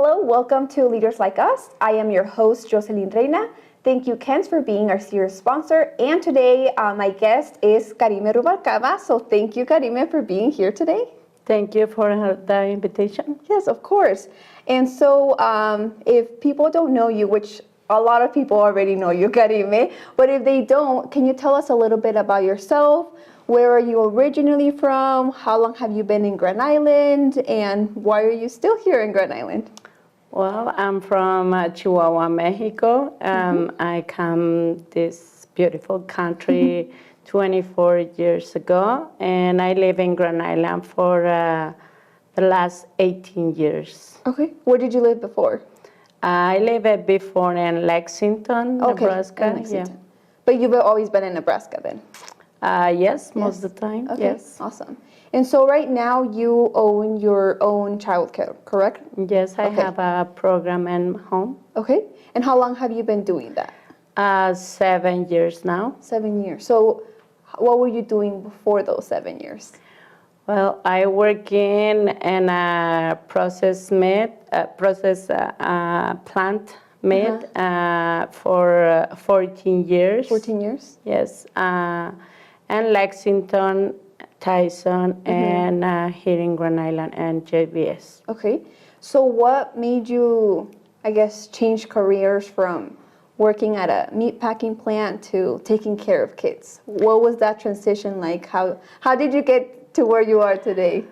Hello, welcome to Leaders Like Us. I am your host, Jocelyn Reina. Thank you, Kens, for being our series sponsor. And today, my guest is Karime Rubalcaba. So thank you, Karime, for being here today. Thank you for the invitation. Yes, of course. And so if people don't know you, which a lot of people already know you, Karime, but if they don't, can you tell us a little bit about yourself? Where are you originally from? How long have you been in Grand Island? And why are you still here in Grand Island? Well, I'm from Chihuahua, Mexico. I come this beautiful country 24 years ago, and I live in Grand Island for the last 18 years. Okay. Where did you live before? I lived before in Lexington, Nebraska. In Lexington. But you've always been in Nebraska then? Yes, most of the time. Okay. Yes. Awesome. And so right now you own your own childcare, correct? Yes, I have a program in home. Okay. And how long have you been doing that? 7 years now. 7 years. So what were you doing before those 7 years? Well, I work in a plant meat for 14 years. 14 years? Yes. And Lexington, Tyson, and here in Grand Island and JBS. Okay. So what made you, I guess, change careers from working at a meat packing plant to taking care of kids? What was that transition like? How did you get to where you are today?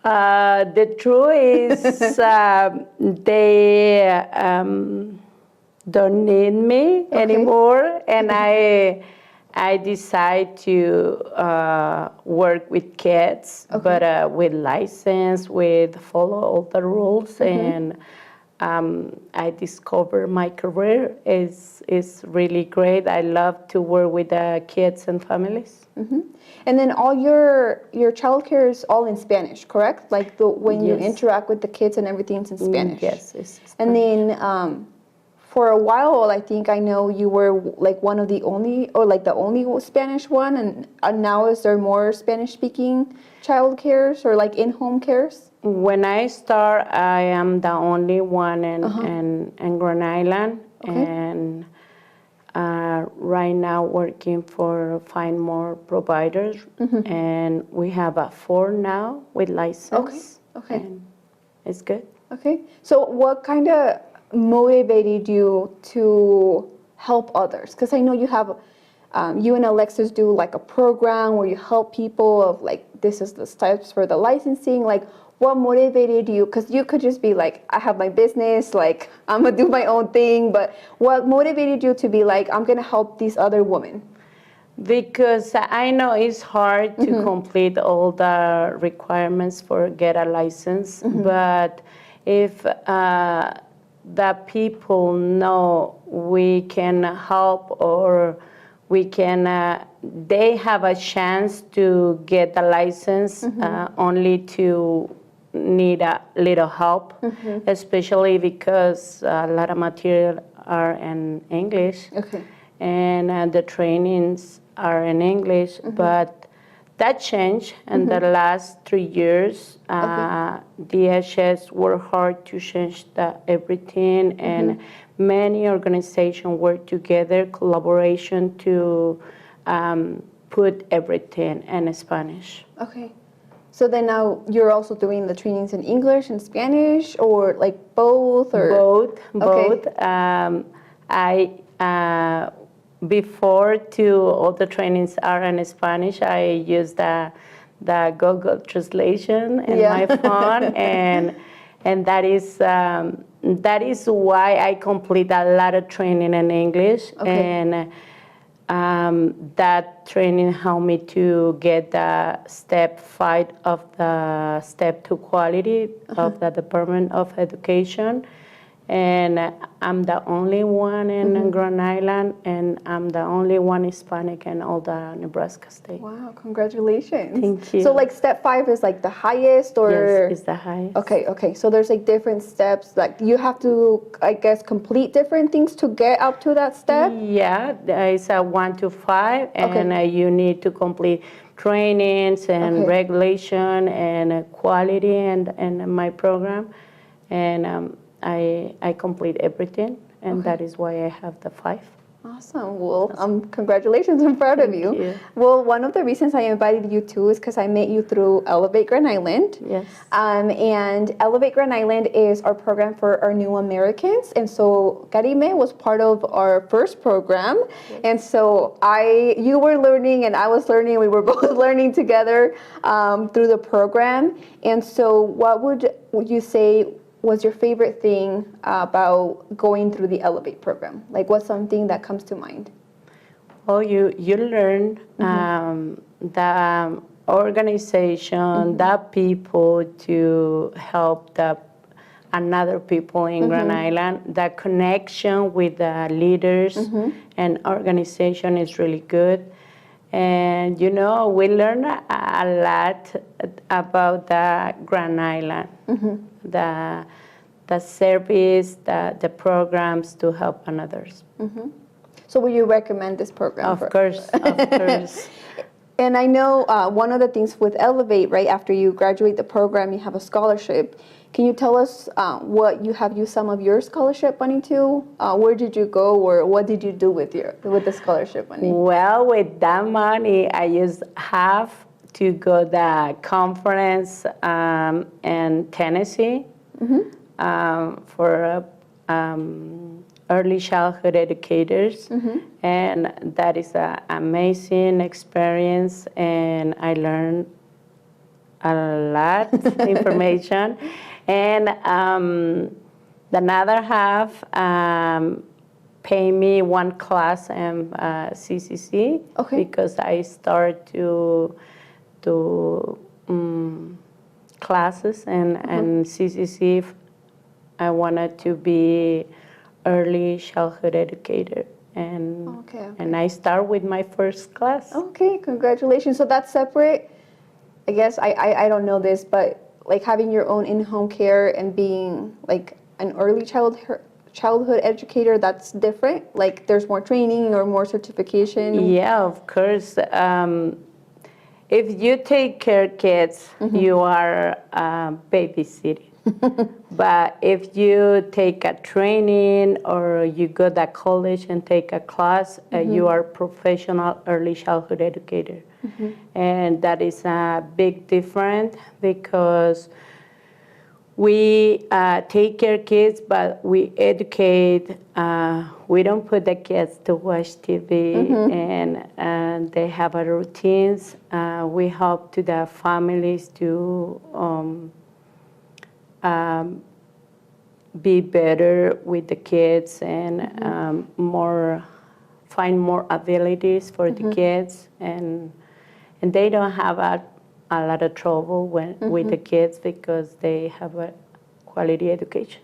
The truth is they don't need me anymore, and I decide to work with kids, but with license, with follow all the rules, and I discover my career is really great. I love to work with kids and families. And then all your childcare is all in Spanish, correct? Like when you interact with the kids and everything's in Spanish. Yes, it's Spanish. And then for a while, I think I know you were like one of the only, or like the only Spanish one, and now is there more Spanish-speaking child cares or like in-home cares? When I start, I am the only one in Grand Island, and right now working for find more providers, and we have 4 now with license. Okay. And it's good. Okay. So what kind of motivated you to help others? Because I know you have, you and Alexis do like a program where you help people of like, this is the steps for the licensing. Like, what motivated you? Because you could just be like, I have my business, like, I'm going to do my own thing. But what motivated you to be like, I'm going to help these other women? Because I know it's hard to complete all the requirements for get a license, but if the people know we can help, or we can, they have a chance to get the license, only to need a little help, especially because a lot of material are in English, and the trainings are in English, but that changed in the last 3 years. DHS worked hard to change everything, and many organizations work together, collaboration to put everything in Spanish. Okay. So then now you're also doing the trainings in English and Spanish, or like both? Or? Both. I before all the trainings are in Spanish, I use the Google Translation in my phone, and that is why I complete a lot of training in English, and that training helped me to get the step 5 of the step 2 quality of the Department of Education. And I'm the only one in Grand Island, and I'm the only one Hispanic in all the Nebraska state. Wow, congratulations. Thank you. So like step 5 is like the highest, or? Yes, it's the highest. Okay. So there's like different steps, like you have to, I guess, complete different things to get up to that step? Yeah, it's a 1 to 5, and you need to complete trainings and regulation and quality and my program. And I complete everything, and that is why I have the 5. Awesome. Well, congratulations. I'm proud of you. Thank you. Well, one of the reasons I invited you too is because I met you through Elevate Grand Island. Yes. And Elevate Grand Island is our program for our new Americans. And so Karime was part of our first program. Yes. And so you were learning and I was learning. We were both learning together through the program. And so what would you say was your favorite thing about going through the Elevate program? Like, what's something that comes to mind? Well, you learn the organization, the people to help another people in Grand Island. The connection with the leaders and organization is really good. And, we learn a lot about the Grand Island, the service, the programs to help others. So would you recommend this program? Of course. And I know one of the things with Elevate, right, after you graduate the program, you have a scholarship. Can you tell us what you have used some of your scholarship money to? Where did you go, or what did you do with the scholarship money? Well, with that money, I used half to go the conference in Tennessee for early childhood educators, and that is an amazing experience, and I learned a lot of information. And the other half pay me one class in CCC because I start to classes and CCC. I wanted to be early childhood educator, and and I start with my first class. Okay, congratulations. So that's separate. I guess I don't know this, but like having your own in-home care and being like an early childhood educator, that's different? Like there's more training or more certification? Yeah, of course. If you take care of kids, you are babysitting. But if you take a training or you go to college and take a class, you are professional early childhood educator. And that is a big difference because we take care of kids, but we educate. We don't put the kids to watch TV, and they have a routines. We help to the families to be better with the kids and find more abilities for the kids, and they don't have a lot of trouble with the kids because they have a quality education.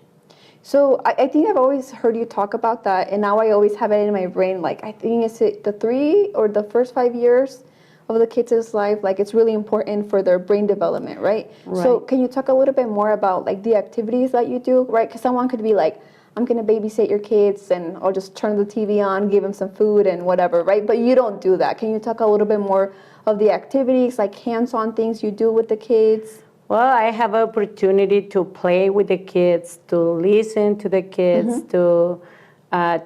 So I think I've always heard you talk about that, and now I always have it in my brain. Like I think it's the 3 or the first 5 years of the kids' life, like it's really important for their brain development, right? So can you talk a little bit more about like the activities that you do, right? Because someone could be like, I'm gonna babysit your kids and I'll just turn the TV on, give them some food and whatever, right? But you don't do that. Can you talk a little bit more of the activities, like hands-on things you do with the kids? Well, I have opportunity to play with the kids, to listen to the kids, to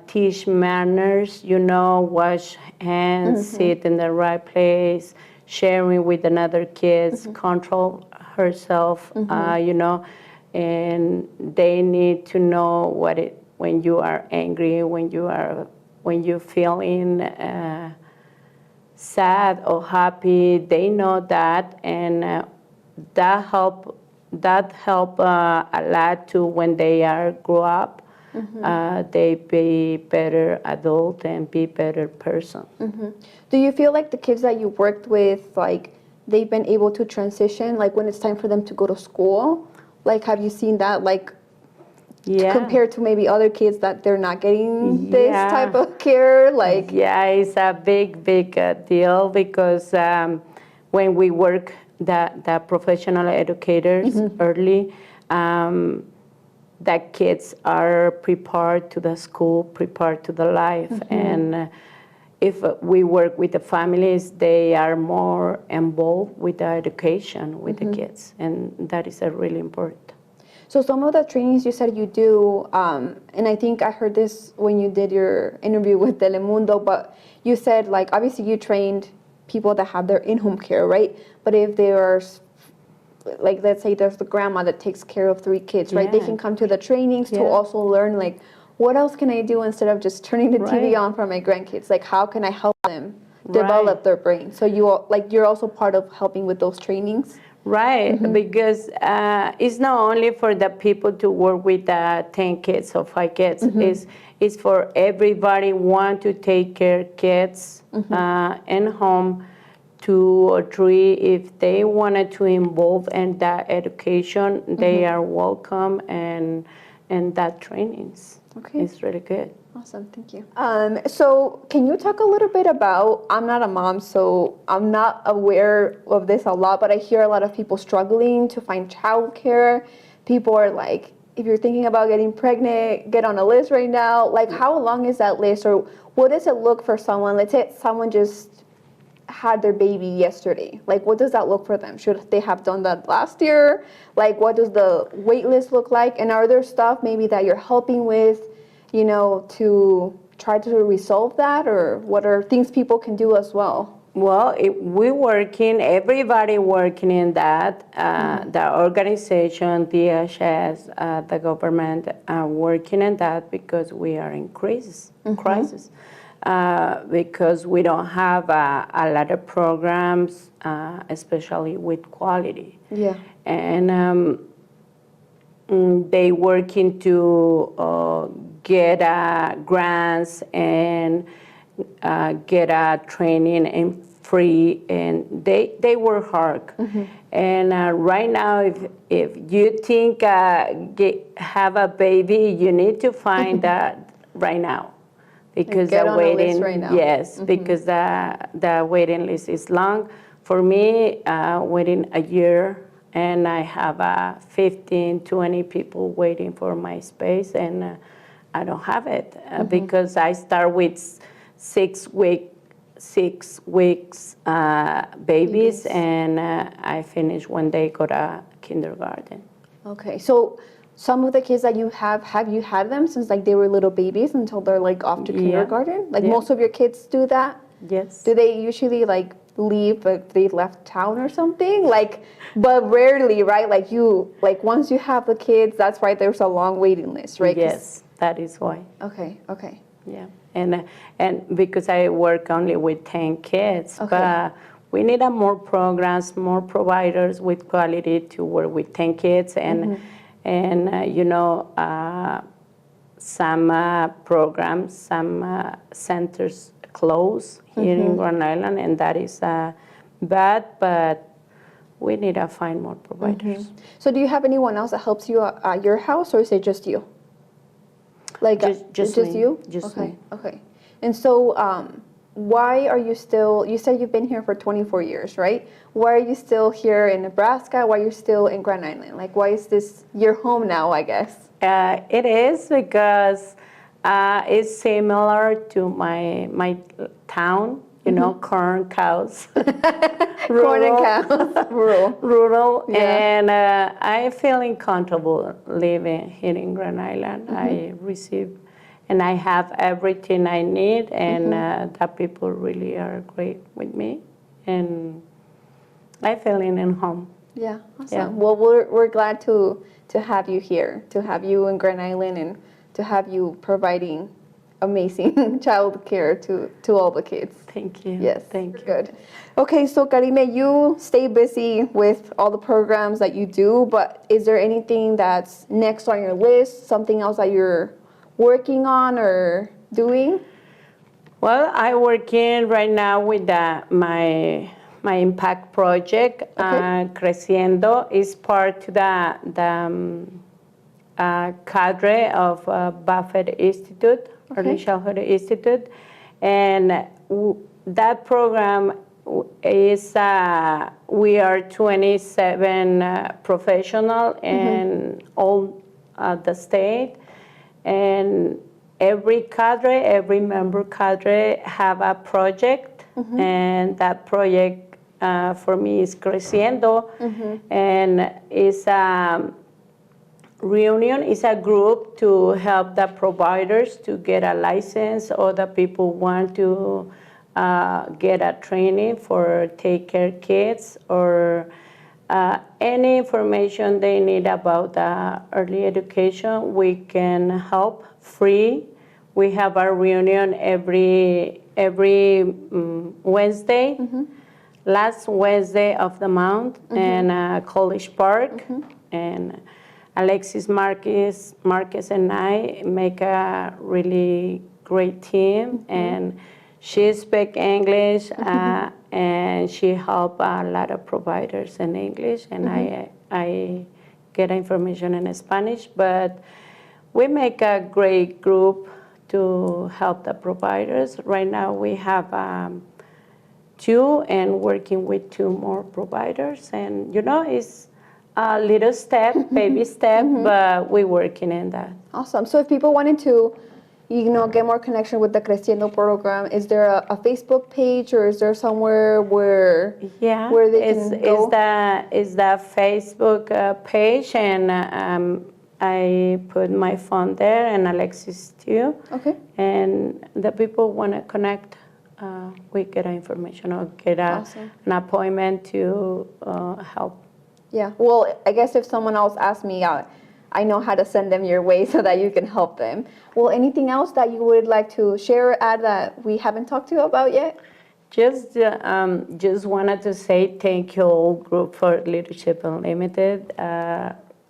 teach manners, wash hands, sit in the right place, sharing with another kids, control herself, and they need to know when you are angry, when you feeling sad or happy. They know that, and that help a lot too when they grow up. They be better adult and be better person. Do you feel like the kids that you worked with, like they've been able to transition, like when it's time for them to go to school? Like have you seen that, like compared to maybe other kids that they're not getting this type of care? Like it's a big deal because when we work the professional educators early, that kids are prepared to the school, prepared to the life. And if we work with the families, they are more involved with the education with the kids. And that is really important. So some of the trainings you said you do, and I think I heard this when you did your interview with Telemundo, but you said like obviously you trained people that have their in-home care, right? But if they are like let's say there's the grandma that takes care of 3 kids, right? They Yeah. can come to the trainings to Yeah. also learn like what else can I do instead of just turning the TV Right. on for my grandkids? Like how can I help them develop Right. their brain? So you're also part of helping with those trainings. Right, because it's not only for the people to work with 10 kids or 5 kids. It's for everybody want to take care kids in home, 2 or 3. If they wanted to involve in that education, they are welcome and that trainings. Okay. It's really good. Awesome, thank you. So can you talk a little bit about, I'm not a mom, so I'm not aware of this a lot, but I hear a lot of people struggling to find childcare. People are like, if you're thinking about getting pregnant, get on a list right now. Like, how long is that list, or what does it look for someone? Let's say someone just had their baby yesterday. Like, what does that look for them? Should they have done that last year? Like, what does the wait list look like? And are there stuff maybe that you're helping with, you know, to try to resolve that? Or what are things people can do as well? Well, everybody working in that, the organization, DHS, the government, working in that because we are in crisis, because we don't have a lot of programs, especially with quality. Yeah. And they working to get grants and get a training and free, and they work hard. And right now, if you think have a baby, you need to find that right now, because get the on a list waiting, right now. yes, because the waiting list is long. For me, waiting a year, and I have 15, 20 people waiting for my space, and I don't have it because I start with 6 weeks babies, and I finish when they go to kindergarten. Okay, so some of the kids that you have you had them since like they were little babies until they're like off to kindergarten? Like most of your kids do that? Yes. Do they usually like leave if they left town or something? Like, but rarely, right? Like once you have the kids, that's why there's a long waiting list, right? Yes, that is why. Okay. Yeah, and because I work only with 10 kids, Okay. but we need more programs, more providers with quality to work with 10 kids, and some programs, some centers close here in Grand Island, and that is bad, but we need to find more providers. So do you have anyone else that helps you at your house, or is it just you? Like Just just me. you? Just okay. me. Okay. And so why are you still, you said you've been here for 24 years, right? Why are you still here in Nebraska? Why are you still in Grand Island? Like, why is this your home now, I guess? It is because it's similar to my town, corn, cows. Corn and cows. Rural, Yeah. and I feeling comfortable living here in Grand Island. I receive, and I have everything I need, and the people really are great with me, and I feeling in home. Yeah, awesome. Yeah. Well, we're glad to have you here, to have you in Grand Island, and to have you providing amazing child care to all the kids. Thank you. Yes, Thank you. good. Okay, so Karime, you stay busy with all the programs that you do, but is there anything that's next on your list, something else that you're working on or doing? Well, I working right now with my impact project. Okay. Creciendo is part of the cadre of Buffett Institute, Early Childhood Institute, and that program is we are 27 professional in all the state, and every member cadre have a project, and that project for me is Creciendo, and is reunion is a group to help the providers to get a license, or the people want to get a training for take care kids, or any information they need about early education. We can help free. We have our reunion every Wednesday, last Wednesday of the month, in College Park. And Alexis Marquez and I make a really great team, and she speaks English, and she helps a lot of providers in English, and I get information in Spanish. But we make a great group to help the providers. Right now we have 2 and working with 2 more providers, and it's a little step, baby step, but we're working in that. Awesome. So if people wanted to, get more connection with the Creciendo program, is there a Facebook page, or is there somewhere where they can go? Is the Facebook page, and I put my phone there, and Alexis too. Okay. And the people want to connect, we get information or get Awesome. an appointment to help. Yeah. Well, I guess if someone else asks me, I know how to send them your way so that you can help them. Well, anything else that you would like to share or add that we haven't talked to you about yet? Just wanted to say thank you all Group for Leadership Unlimited.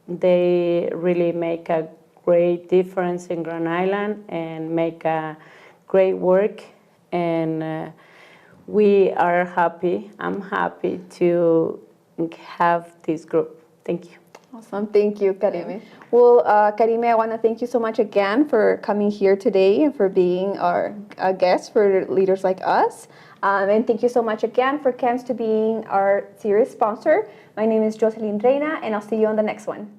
They really make a great difference in Grand Island and make a great work. And we are happy. I'm happy to have this group. Thank you. Awesome. Thank you, Karime. Well, Karime, I want to thank you so much again for coming here today and for being our guest for Leaders Like Us. And thank you so much again for KEMS to being our series sponsor. My name is Jocelyn Reina, and I'll see you on the next one.